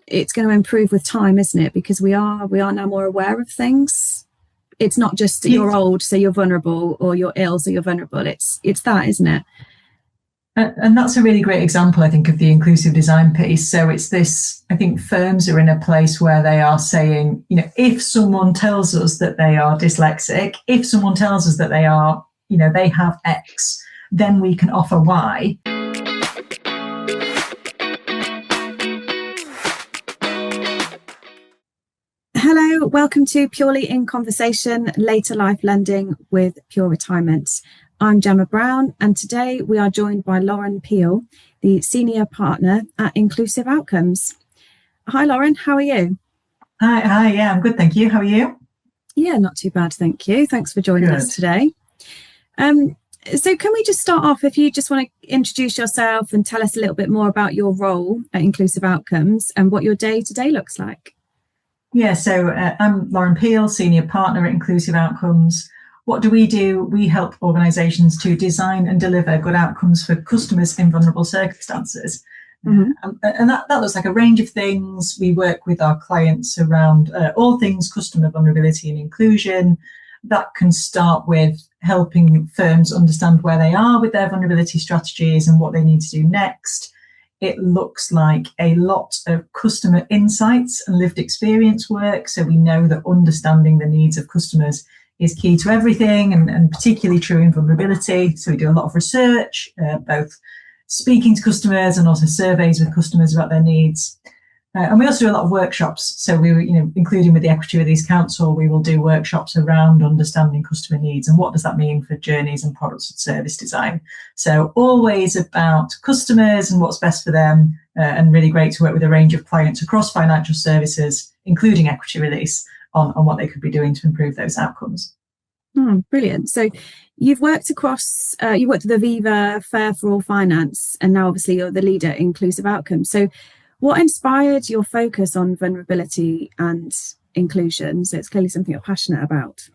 it's going to improve with time, isn't it? Because we are now more aware of things. It's not just that you're old, so you're vulnerable, or you're ill, so you're vulnerable. It's that, isn't it? And that's a really great example, I think, of the inclusive design piece. So it's this, I think firms are in a place where they are saying, if someone tells us that they are dyslexic, if someone tells us that they are, they have X, then we can offer Y. Hello, welcome to Purely in Conversation, Later Life Lending with Pure Retirement. I'm Gemma Brown, and today we are joined by Lauren Peel, the Senior Partner at Inclusive Outcomes. Hi, Lauren, how are you? Hi, yeah, I'm good, thank you. How are you? Yeah, not too bad, thank you. Thanks for joining us today. So can we just start off, if you just want to introduce yourself and tell us a little bit more about your role at Inclusive Outcomes and what your day-to-day looks like? Yeah, so I'm Lauren Peel, Senior Partner at Inclusive Outcomes. What do? We help organisations to design and deliver good outcomes for customers in vulnerable circumstances. Mm-hmm. And that looks like a range of things. We work with our clients around all things customer vulnerability and inclusion. That can start with helping firms understand where they are with their vulnerability strategies and what they need to do next. It looks like a lot of customer insights and lived experience work. So we know that understanding the needs of customers is key to everything, and particularly true in vulnerability. So we do a lot of research, both speaking to customers and also surveys with customers about their needs. And we also do a lot of workshops. So we, including with the Equity Release Council, we will do workshops around understanding customer needs and what does that mean for journeys and products and service design. So always about customers and what's best for them, and really great to work with a range of clients across financial services, including Equity Release, on what they could be doing to improve those outcomes. Oh, brilliant. So you've worked across, you worked with Aviva, Fair for All Finance, and now obviously you're the leader at Inclusive Outcomes. So what inspired your focus on vulnerability and inclusion? So it's clearly something you're passionate about.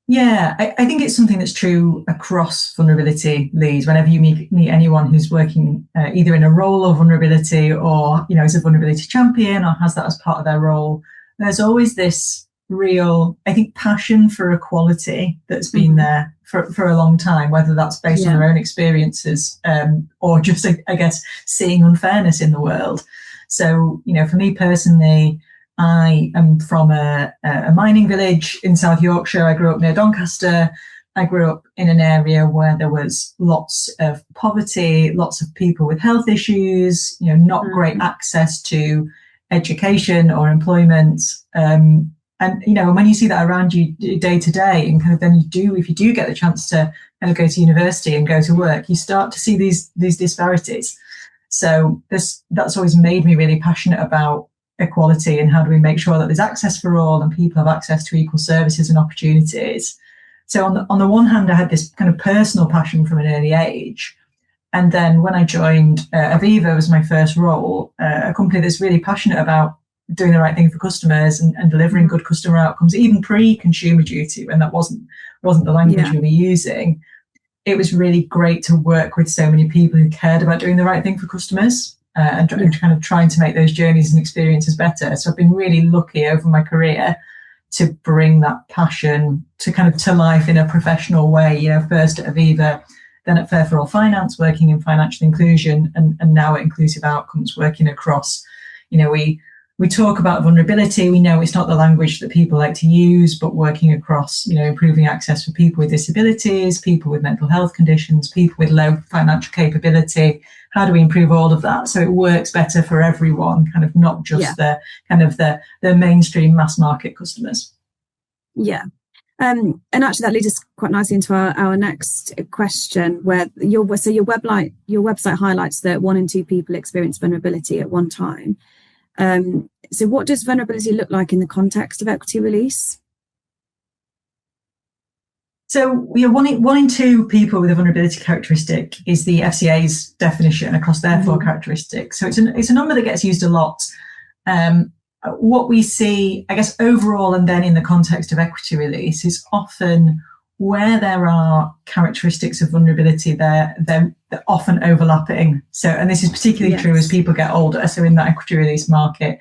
Yeah, I think it's something that's true across vulnerability leads. Whenever you meet anyone who's working either in a role of vulnerability or, is a vulnerability champion or has that as part of their role, there's always this real, I think, passion for equality that's been there for a long time, whether that's based on their own experiences or just, I guess, seeing unfairness in the world. So, for me personally, I am from a mining village in South Yorkshire. I grew up near Doncaster. I grew up in an area where there was lots of poverty, lots of people with health issues, not great access to education or employment. And when you see that around you day to day, and kind of then if you do get the chance to kind of go to university and go to work, you start to see these disparities. So that's always made me really passionate about equality and how do we make sure that there's access for all and people have access to equal services and opportunities. So on the one hand, I had this kind of personal passion from an early age. And then when I joined Aviva was my first role, a company that's really passionate about doing the right thing for customers and delivering good customer outcomes, even pre-consumer duty, when that wasn't the language we were using. It was really great to work with so many people who cared about doing the right thing for customers and kind of trying to make those journeys and experiences better. So I've been really lucky over my career to bring that passion to life in a professional way, first at Aviva, then at Fair for All Finance, working in financial inclusion, and now at Inclusive Outcomes, working across, we talk about vulnerability. We know it's not the language that people like to use, but working across, improving access for people with disabilities, people with mental health conditions, people with low financial capability. How do we improve all of that so it works better for everyone, kind of not just the mainstream mass market customers? Yeah. And actually that leads us quite nicely into our next question, where your website highlights that 1 in 2 people experience vulnerability at one time. So what does vulnerability look like in the context of equity release? So one in 2 people with a vulnerability characteristic is the FCA's definition across their 4 characteristics. So it's a number that gets used a lot. What we see, I guess, overall and then in the context of equity release is often where there are characteristics of vulnerability, they're often overlapping. So, and this is particularly true as people get older. So in that equity release market,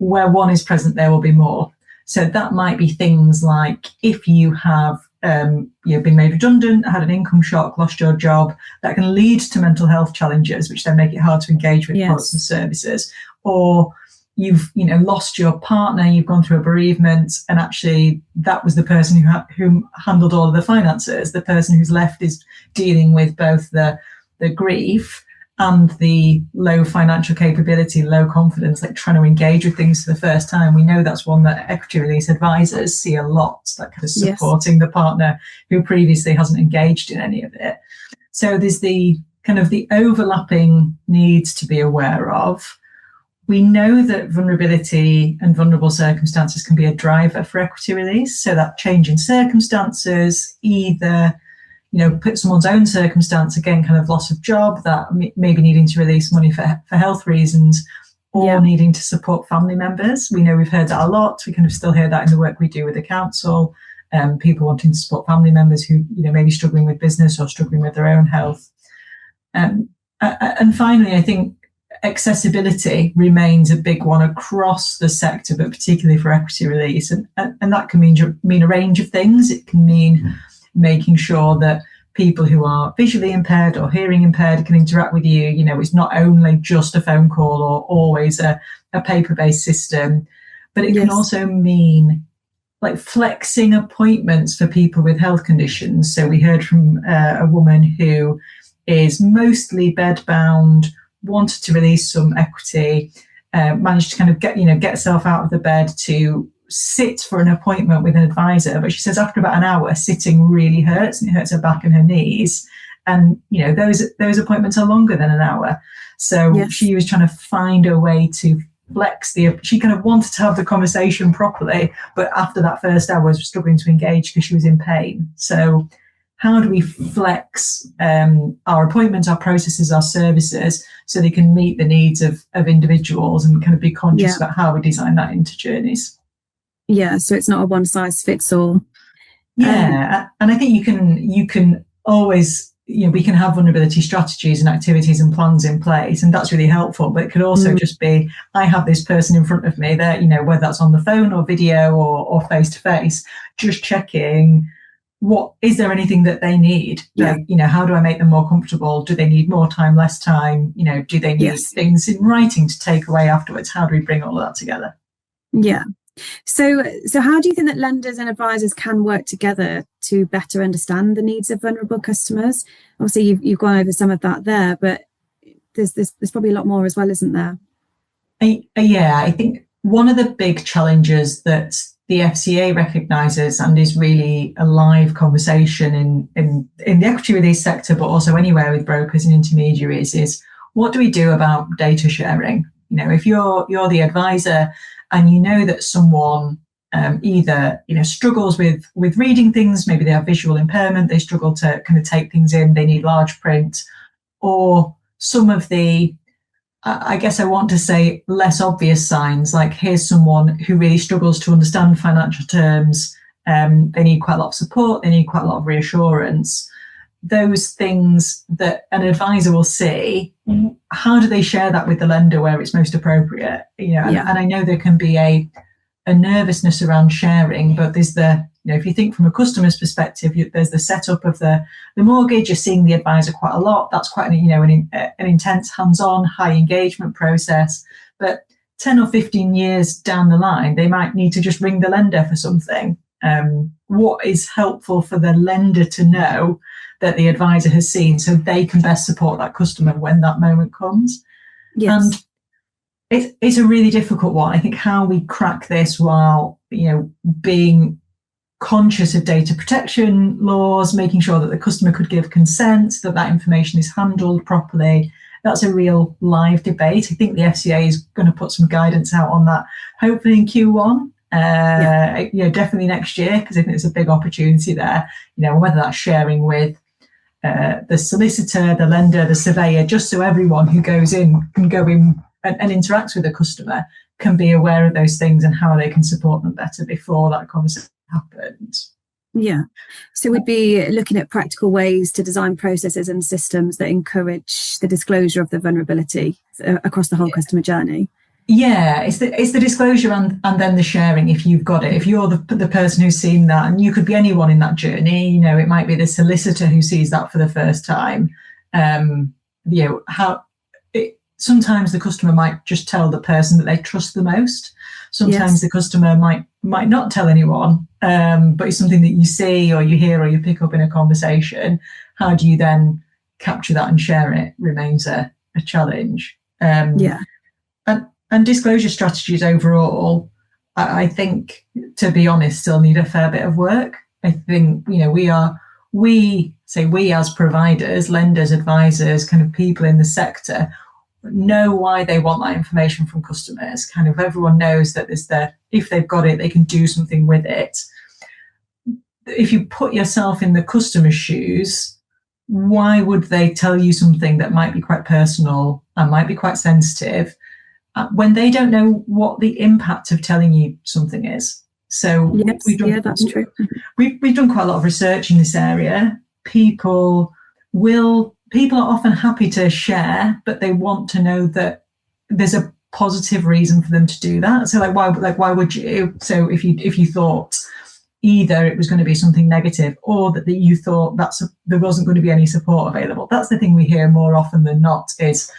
where one is present, there will be more. So that might be things like if you have been made redundant, had an income shock, lost your job, that can lead to mental health challenges, which then make it hard to engage with products and services. Or you've lost your partner, you've gone through a bereavement, and actually that was the person who handled all of the finances. The person who's left is dealing with both the grief and the low financial capability, low confidence, like trying to engage with things for the first time. We know that's one that equity release advisors see a lot, that kind of supporting the partner who previously hasn't engaged in any of it. So there's the kind of the overlapping needs to be aware of. We know that vulnerability and vulnerable circumstances can be a driver for equity release. So that change in circumstances, either put someone's own circumstance, again, kind of loss of job, that maybe needing to release money for health reasons, or needing to support family members. We know we've heard that a lot. We kind of still hear that in the work we do with the council. People wanting to support family members who maybe struggling with business or struggling with their own health. And finally, I think accessibility remains a big one across the sector, but particularly for equity release. And that can mean a range of things. It can mean making sure that people who are visually impaired or hearing impaired can interact with you. It's not only just a phone call or always a paper-based system, but it can also mean like flexing appointments for people with health conditions. So we heard from a woman who is mostly bedbound, wanted to release some equity, managed to kind of get herself out of the bed to sit for an appointment with an advisor, but she says after about an hour sitting really hurts, and it hurts her back and her knees, and those appointments are longer than an hour. So she was trying to find a way to flex she kind of wanted to have the conversation properly, but after that first hour was struggling to engage because she was in pain. So how do we flex our appointments, our processes, our services so they can meet the needs of individuals, and kind of be conscious about how we design that into journeys? Yeah, so it's not a one size fits all. And I think you can always, we can have vulnerability strategies and activities and plans in place, and that's really helpful. But it could also just be, I have this person in front of me that, whether that's on the phone or video or face to face, just checking is there anything that they need? Like, how do I make them more comfortable? Do they need more time, less time? Do they need things in writing to take away afterwards? How do we bring all of that together? Yeah. So how do you think that lenders and advisors can work together to better understand the needs of vulnerable customers? Obviously, you've gone over some of that there, but there's probably a lot more as well, isn't there? I think one of the big challenges that the FCA recognises, and is really a live conversation in the equity release sector, but also anywhere with brokers and intermediaries, is what do we do about data sharing? If you're the advisor and you know that someone either struggles with reading things, maybe they have visual impairment, they struggle to kind of take things in, they need large print, or some of the, I guess I want to say, less obvious signs, like here's someone who really struggles to understand financial terms, they need quite a lot of support, they need quite a lot of reassurance. Those things that an advisor will see, how do they share that with the lender where it's most appropriate? And I know there can be a nervousness around sharing, but there's if you think from a customer's perspective, there's the setup of the mortgage. You're seeing the advisor quite a lot. That's quite an intense, hands-on, high engagement process. But 10 or 15 years down the line, they might need to just ring the lender for something. What is helpful for the lender to know that the advisor has seen, so they can best support that customer when that moment comes? And it's a really difficult one. I think how we crack this while being conscious of data protection laws, making sure that the customer could give consent, that information is handled properly. That's a real live debate. I think the FCA is going to put some guidance out on that, hopefully in Q1. Definitely next year, because I think there's a big opportunity there. Whether that's sharing with the solicitor, the lender, the surveyor, just so everyone who goes in can go in and interacts with the customer can be aware of those things and how they can support them better before that conversation happens. Yeah. So we'd be looking at practical ways to design processes and systems that encourage the disclosure of the vulnerability across the whole customer journey. Yeah, it's the disclosure and then the sharing if you've got it. If you're the person who's seen that, and you could be anyone in that journey, it might be the solicitor who sees that for the first time. Um, how sometimes the customer might just tell the person that they trust the most. Sometimes the customer might not tell anyone, but it's something that you see or you hear or you pick up in a conversation. How do you then capture that and share it remains a challenge. Yeah. And disclosure strategies overall, I think, to be honest, still need a fair bit of work. I think, we as providers, lenders, advisors, kind of people in the sector, know why they want that information from customers. Kind of everyone knows that if they've got it, they can do something with it. If you put yourself in the customer's shoes, why would they tell you something that might be quite personal and might be quite sensitive when they don't know what the impact of telling you something is? So that's true. We've done quite a lot of research in this area. People are often happy to share, but they want to know that there's a positive reason for them to do that. So why would you? So if you thought either it was going to be something negative or that you thought there wasn't going to be any support available. That's the thing we hear more often than not is,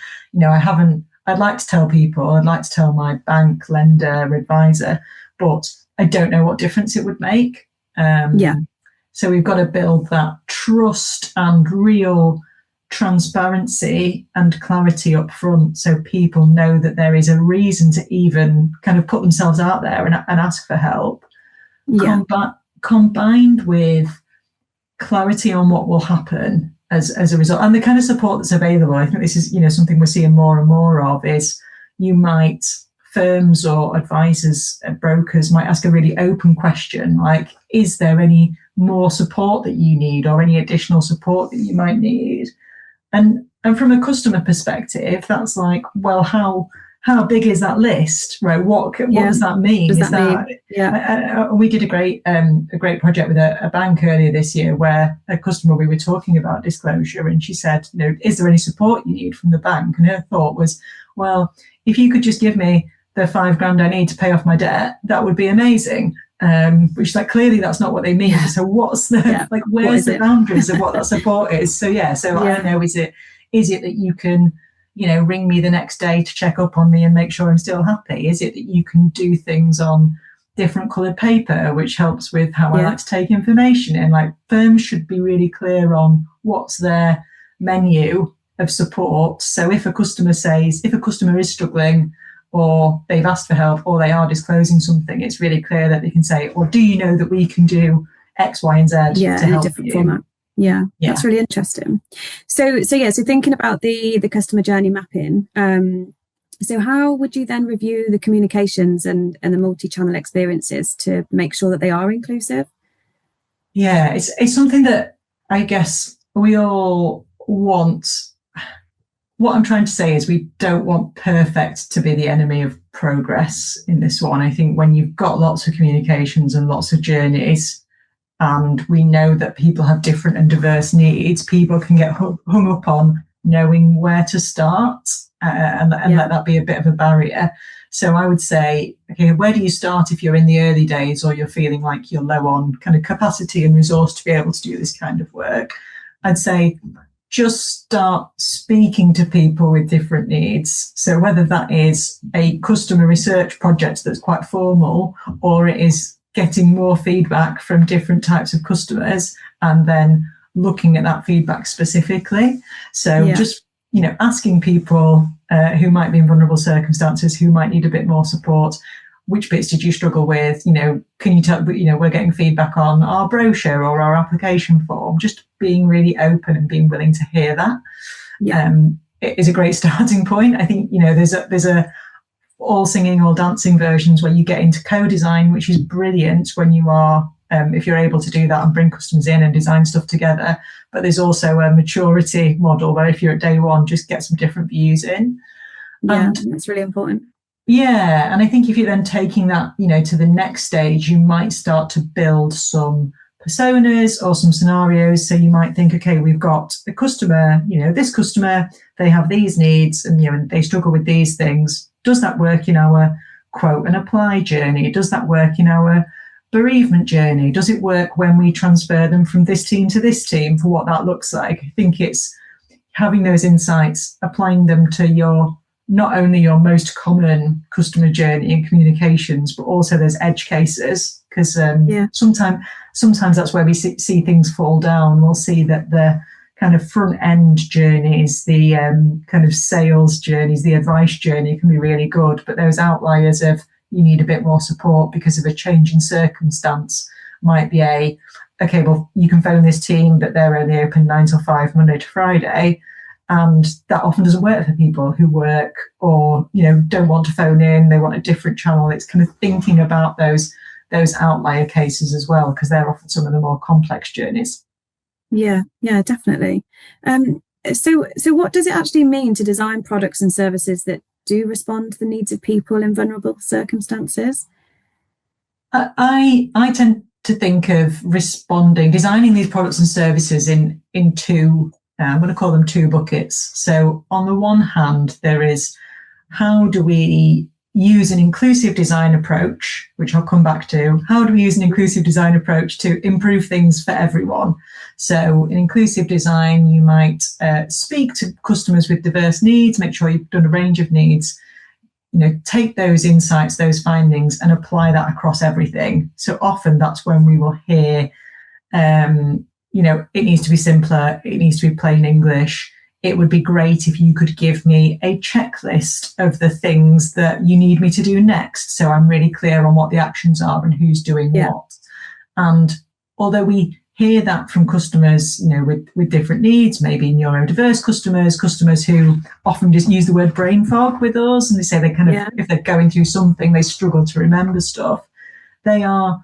I'd like to tell people, I'd like to tell my bank, lender, advisor, but I don't know what difference it would make. So we've got to build that trust and real transparency and clarity up front so people know that there is a reason to even kind of put themselves out there and ask for help. Combined with clarity on what will happen as a result and the kind of support that's available. I think this is something we're seeing more and more of is firms or advisors, brokers might ask a really open question like, is there any more support that you need or any additional support that you might need? And from a customer perspective, that's like, well, how big is that list, right? What does that mean? We did a great project with a bank earlier this year where a customer, we were talking about disclosure, and she said, is there any support you need from the bank? And her thought was, well, if you could just give me the $5,000 I need to pay off my debt, that would be amazing. Which clearly that's not what they mean. So what's where's the boundaries of what that support is? So I don't know, is it that you can ring me the next day to check up on me and make sure I'm still happy? Is it that you can do things on different coloured paper, which helps with how I like to take information in? Like, firms should be really clear on what's their menu of support. So if a customer is struggling or they've asked for help or they are disclosing something, it's really clear that they can say, or do you know that we can do X, Y, and Z to help different you? Format. Yeah, that's really interesting. So thinking about the customer journey mapping, so how would you then review the communications and the multi-channel experiences to make sure that they are inclusive? Yeah, it's something that I guess we all want. What I'm trying to say is we don't want perfect to be the enemy of progress in this one. I think when you've got lots of communications and lots of journeys, and we know that people have different and diverse needs, people can get hung up on knowing where to start and let that be a bit of a barrier. So I would say, okay, where do you start if you're in the early days or you're feeling like you're low on kind of capacity and resource to be able to do this kind of work? I'd say just start speaking to people with different needs. So whether that is a customer research project that's quite formal, or it is getting more feedback from different types of customers and then looking at that feedback specifically. So just, asking people who might be in vulnerable circumstances, who might need a bit more support, which bits did you struggle with? Can you tell, we're getting feedback on our brochure or our application form, just being really open and being willing to hear that. It is a great starting point. I think, there's a all singing, all dancing versions where you get into co-design, which is brilliant when you are, if you're able to do that and bring customers in and design stuff together. But there's also a maturity model where if you're at day one, just get some different views in. And that's really important. Yeah, and I think if you're then taking that, to the next stage, you might start to build some personas or some scenarios. So you might think, okay, we've got the customer, this customer, they have these needs and, and they struggle with these things. does that work in our quote and apply journey? Does that work in our bereavement journey? Does it work when we transfer them from this team to this team, for what that looks like? I think it's having those insights, applying them to your, not only your most common customer journey and communications, but also those edge cases, because sometimes that's where we see things fall down. We'll see that the kind of front end journeys, the kind of sales journeys, the advice journey can be really good, but those outliers of you need a bit more support because of a change in circumstance might be okay, well, you can phone this team, but they're only open 9 till 5 Monday to Friday. And that often doesn't work for people who work or, don't want to phone in. They want a different channel. It's kind of thinking about those outlier cases as well, because they're often some of the more complex journeys. Yeah, definitely. So what does it actually mean to design products and services that do respond to the needs of people in vulnerable circumstances? I tend to think of designing these products and services in two, I'm going to call them two buckets. So on the one hand, there is how do we use an inclusive design approach, which I'll come back to. How do we use an inclusive design approach to improve things for everyone? So in inclusive design, you might speak to customers with diverse needs, make sure you've done a range of needs, take those insights, those findings, and apply that across everything. So often that's when we will hear, it needs to be simpler, it needs to be plain English. It would be great if you could give me a checklist of the things that you need me to do next, so I'm really clear on what the actions are and who's doing what. And although we hear that from customers, with different needs, maybe neurodiverse customers who often just use the word brain fog with us, and they say they kind of, if they're going through something, they struggle to remember stuff. They are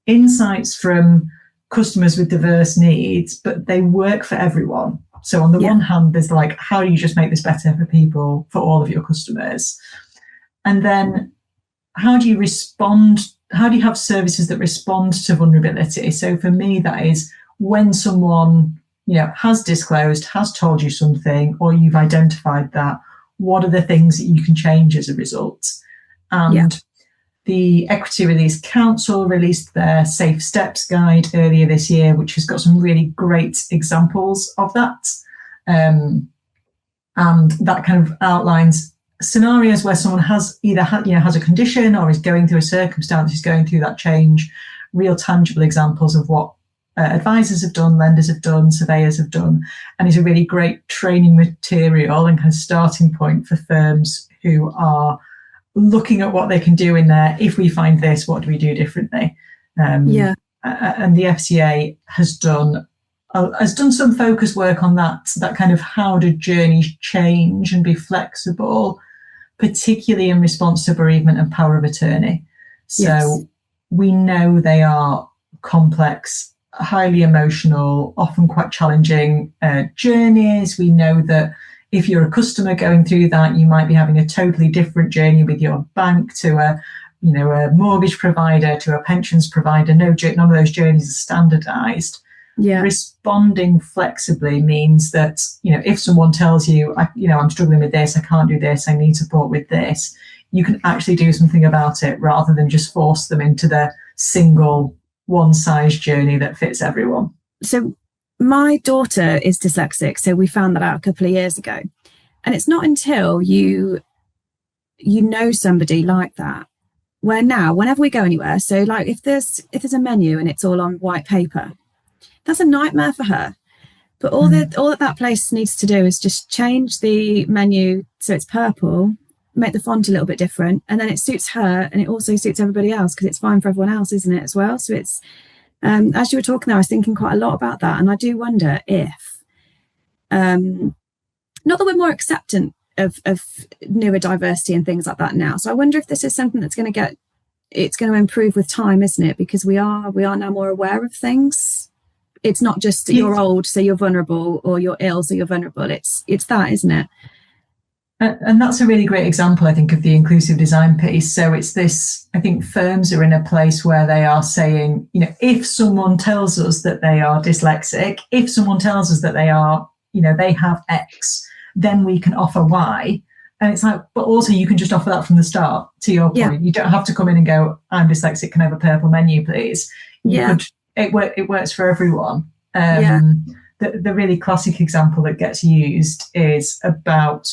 insights from customers with diverse needs, but they work for everyone. So on the one hand, there's like, how do you just make this better for people, for all of your customers? And then how do you respond? How do you have services that respond to vulnerability? So for me, that is when someone, has disclosed, has told you something, or you've identified that, what are the things that you can change as a result? And the Equity Release Council released their Safe Steps guide earlier this year, which has got some really great examples of that. And that kind of outlines scenarios where someone has either has a condition or is going through a circumstance, is going through that change, real tangible examples of what advisors have done, lenders have done, surveyors have done, and is a really great training material and kind of starting point for firms who are looking at what they can do in there. If we find this, what do we do differently? And the FCA has done some focus work on that kind of how do journeys change and be flexible, particularly in response to bereavement and power of attorney. So we know they are complex, highly emotional, often quite challenging journeys. We know that if you're a customer going through that, you might be having a totally different journey with your bank to a mortgage provider, to a pensions provider. None of those journeys are standardized. Responding flexibly means that, if someone tells you, I'm struggling with this, I can't do this, I need support with this, you can actually do something about it rather than just force them into the single one-size journey that fits everyone. So my daughter is dyslexic, so we found that out a couple of years ago. And it's not until you know somebody like that, where now, whenever we go anywhere, so like if there's a menu and it's all on white paper, that's a nightmare for her. But all that place needs to do is just change the menu so it's purple, make the font a little bit different, and then it suits her and it also suits everybody else, because it's fine for everyone else, isn't it, as well? So it's as you were talking there, I was thinking quite a lot about that, and I do wonder if not that we're more acceptant of neurodiversity and things like that now. So I wonder if this is something that's going to improve with time, isn't it? Because we are now more aware of things. It's not just that you're old, so you're vulnerable, or you're ill, so you're vulnerable. It's that, isn't it? And that's a really great example, I think, of the inclusive design piece. So it's this, I think firms are in a place where they are saying, if someone tells us that they are dyslexic, if someone tells us that they are, they have X, then we can offer Y. And it's like, but also you can just offer that from the start, to your point. Yeah. You don't have to come in and go, I'm dyslexic, can I have a purple menu, please? You could, it works for everyone. The really classic example that gets used is about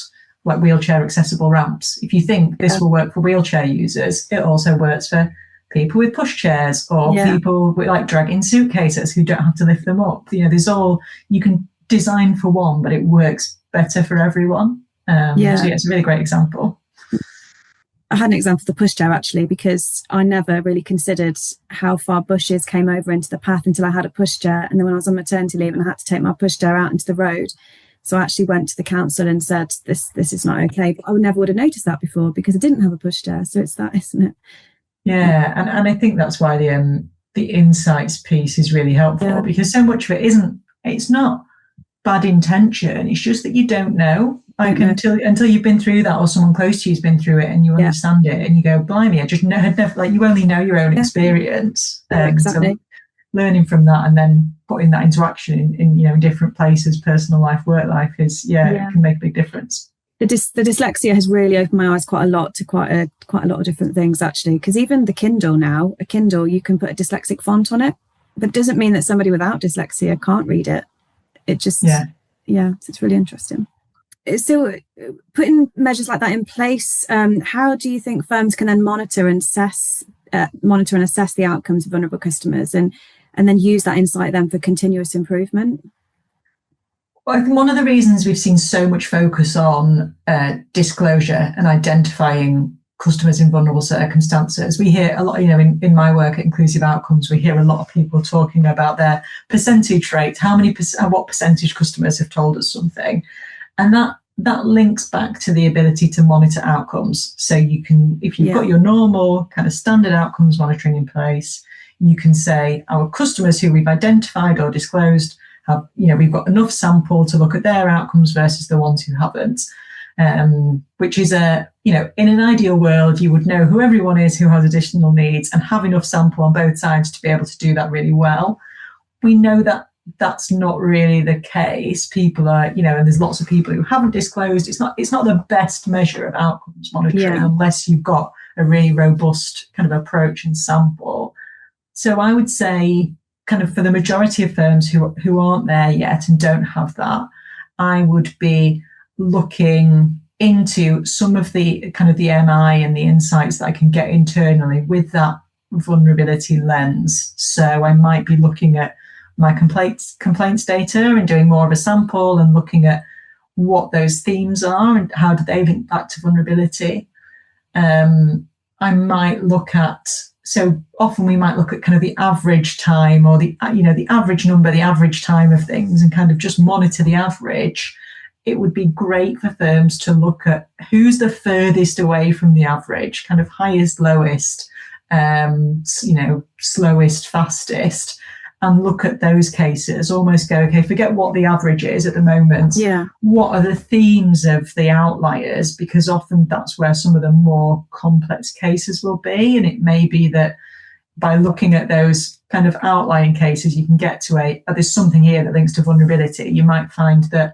like wheelchair accessible ramps. If you think this will work for wheelchair users, it also works for people with pushchairs or people with like dragging suitcases who don't have to lift them up. You know, there's all, you can design for one, but it works better for everyone. So it's a really great example. I had an example of the pushchair actually, because I never really considered how far bushes came over into the path until I had a pushchair. And then when I was on maternity leave and I had to take my pushchair out into the road, so I actually went to the council and said, this is not okay. But I never would have noticed that before because I didn't have a pushchair. So it's that, isn't it? Yeah, and I think that's why the insights piece is really helpful, because so much of it it's not bad intention. It's just that you don't know. Like until you've been through that, or someone close to you's been through it, and you understand it, and you go, "Blimey, I just had never like you only know your own experience." Exactly. So learning from that and then putting that into action in different places, personal life, work life, it can make a big difference. The dyslexia has really opened my eyes quite a lot to quite a lot of different things actually. Because even the Kindle now, a Kindle, you can put a dyslexic font on it, but it doesn't mean that somebody without dyslexia can't read it. It just it's really interesting. So putting measures like that in place, how do you think firms can then monitor and assess the outcomes of vulnerable customers and then use that insight then for continuous improvement? Well, I think one of the reasons we've seen so much focus on disclosure and identifying customers in vulnerable circumstances, we hear a lot, in my work at Inclusive Outcomes, we hear a lot of people talking about their percentage rate, what percentage customers have told us something. And that links back to the ability to monitor outcomes. So you can, if you've got your normal kind of standard outcomes monitoring in place, you can say our customers who we've identified or disclosed have, we've got enough sample to look at their outcomes versus the ones who haven't. Which is in an ideal world, you would know who everyone is who has additional needs and have enough sample on both sides to be able to do that really well. We know that that's not really the case. People are, and there's lots of people who haven't disclosed. It's not the best measure of outcomes monitoring unless you've got a really robust kind of approach and sample. So I would say kind of for the majority of firms who aren't there yet and don't have that, I would be looking into some of the kind of the MI and the insights that I can get internally with that vulnerability lens. So I might be looking at my complaints data and doing more of a sample and looking at what those themes are and how do they link back to vulnerability. I might look at, so often we might look at kind of the average time or the average number, the average time of things and kind of just monitor the average. It would be great for firms to look at who's the furthest away from the average, kind of highest, lowest, slowest, fastest, and look at those cases, almost go, okay, forget what the average is at the moment. Yeah. What are the themes of the outliers? Because often that's where some of the more complex cases will be. And it may be that by looking at those kind of outlying cases, you can get to there's something here that links to vulnerability. You might find that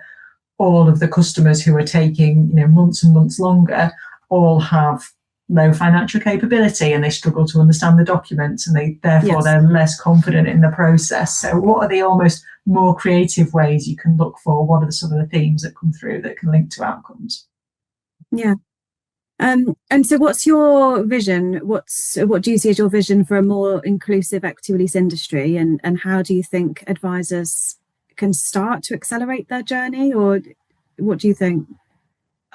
all of the customers who are taking, months and months longer all have low financial capability and they struggle to understand the documents and they're less confident in the process. So what are the almost more creative ways you can look for? What are some of the themes that come through that can link to outcomes? Yeah. And so what's your vision? What do you see as your vision for a more inclusive equity release industry, and how do you think advisors can start to accelerate their journey, or what do you think?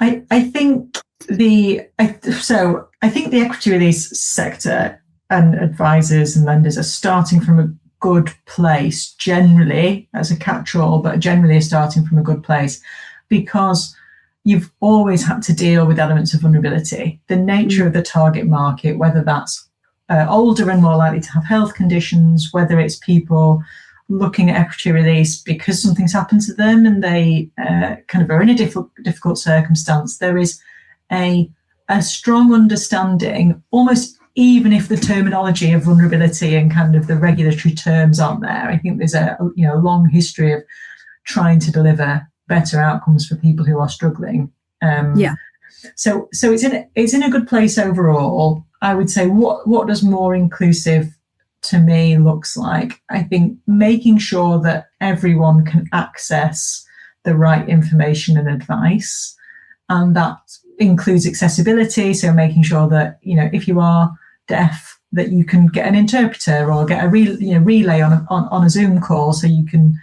I think the equity release sector and advisors and lenders are starting from a good place generally as a catch-all, but generally are starting from a good place because you've always had to deal with elements of vulnerability. The nature of the target market, whether that's older and more likely to have health conditions, whether it's people looking at equity release because something's happened to them and they kind of are in a difficult circumstance, there is a strong understanding, almost even if the terminology of vulnerability and kind of the regulatory terms aren't there. I think there's a long history of trying to deliver better outcomes for people who are struggling. So it's in a good place overall. I would say what does more inclusive to me looks like. I think making sure that everyone can access the right information and advice, and that includes accessibility. So making sure that, you know, if you are deaf, that you can get an interpreter or get a relay on a Zoom call, so you can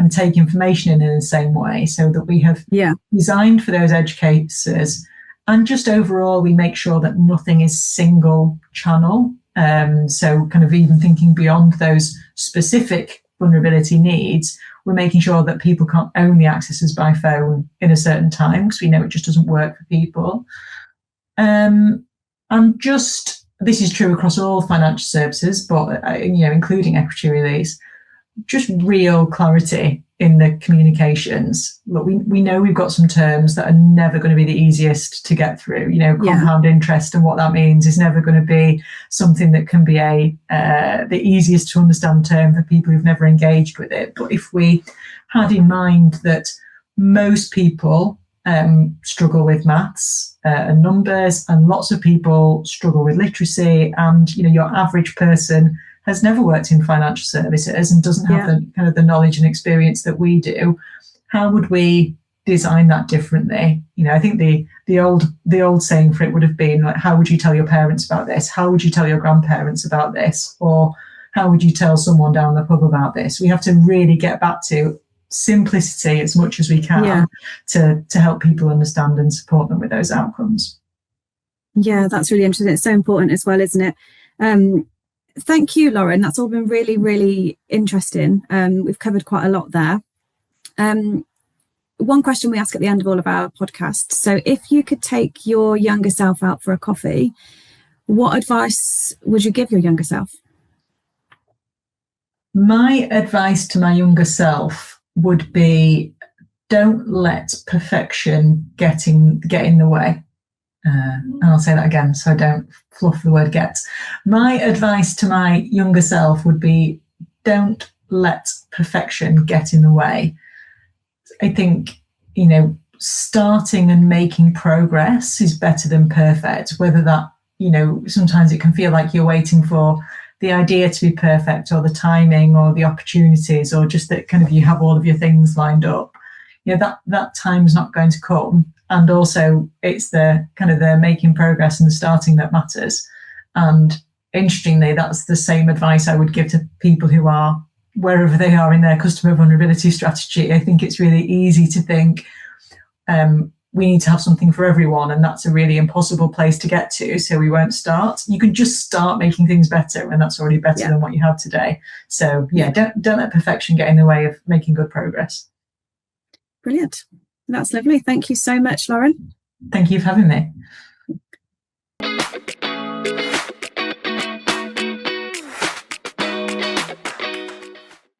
take information in the same way. So that we have designed for those edge cases, and just overall we make sure that nothing is single channel. So kind of even thinking beyond those specific vulnerability needs, we're making sure that people can't only access us by phone in a certain time, because we know it just doesn't work for people. And just, this is true across all financial services, but including equity release, just real clarity in the communications. Look, we know we've got some terms that are never going to be the easiest to get through. Compound interest and what that means is never going to be something that can be the easiest to understand term for people who've never engaged with it. But if we had in mind that most people struggle with maths and numbers, and lots of people struggle with literacy, and your average person has never worked in financial services and doesn't have the kind of the knowledge and experience that we do, how would we design that differently? I think the old saying for it would have been like, how would you tell your parents about this? How would you tell your grandparents about this? Or how would you tell someone down the pub about this? We have to really get back to simplicity as much as we can to help people understand and support them with those outcomes. Yeah, that's really interesting. It's so important as well, isn't it? Thank you, Lauren. That's all been really, really interesting. We've covered quite a lot there. One question we ask at the end of all of our podcasts. So if you could take your younger self out for a coffee, what advice would you give your younger self? My advice to my younger self would be, don't let perfection get in the way. And I'll say that again so I don't fluff the word get. My advice to my younger self would be, don't let perfection get in the way. I think, starting and making progress is better than perfect, whether that, sometimes it can feel like you're waiting for the idea to be perfect, or the timing, or the opportunities, or just that kind of you have all of your things lined up. That time's not going to come. And also it's the kind of the making progress and the starting that matters. And interestingly, that's the same advice I would give to people who are wherever they are in their customer vulnerability strategy. I think it's really easy to think we need to have something for everyone, and that's a really impossible place to get to, so we won't start. You can just start making things better, and that's already better than what you have today. So don't let perfection get in the way of making good progress. Brilliant. That's lovely. Thank you so much, Lauren. Thank you for having me.